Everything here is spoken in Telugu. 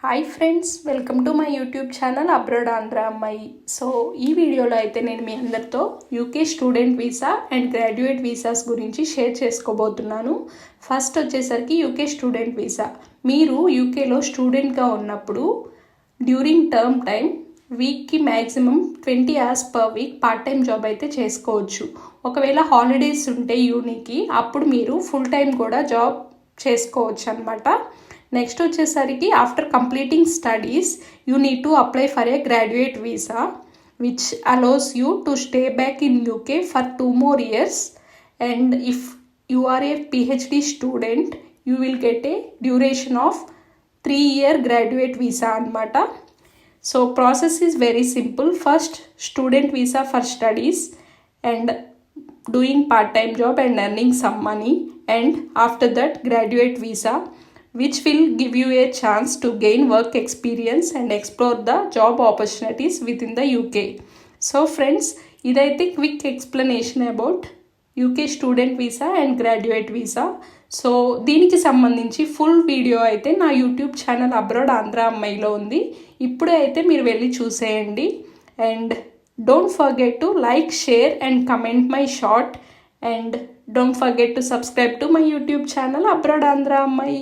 Hi friends, welcome to my YouTube channel abroad Andhra అమ్మాయి. సో ఈ వీడియోలో అయితే నేను మీ అందరితో UK student visa and graduate visas గురించి షేర్ చేసుకోబోతున్నాను. ఫస్ట్ వచ్చేసరికి యూకే స్టూడెంట్ వీసా. మీరు యూకేలో స్టూడెంట్గా ఉన్నప్పుడు డ్యూరింగ్ టర్మ్ టైం వీక్కి maximum 20 hours per week part time job అయితే చేసుకోవచ్చు. ఒకవేళ హాలిడేస్ ఉంటే యూనికి అప్పుడు మీరు ఫుల్ టైం కూడా జాబ్ చేసుకోవచ్చు అనమాట. నెక్స్ట్ వచ్చేసరికి after completing studies you need to apply for a graduate visa which allows you to stay back in UK for 2 more years, and if you are a PhD student you will get a duration of 3-year graduate visa అనమాట. So process is very simple. First student visa for studies and doing part-time job and earning some money, and after that graduate visa which will give you a chance to gain work experience and explore the job opportunities within the UK. So friends, idaithe quick explanation about UK student visa and graduate visa. So దీనికి సంబంధించి ఫుల్ వీడియో అయితే నా యూట్యూబ్ ఛానల్ అబ్రాడ్ ఆంధ్ర అమ్మాయిలో ఉంది. ఇప్పుడే అయితే మీరు వెళ్ళి చూసేయండి. And don't forget to like, share and comment my short, and don't forget to subscribe to my YouTube channel Abroad Andhra Ammai.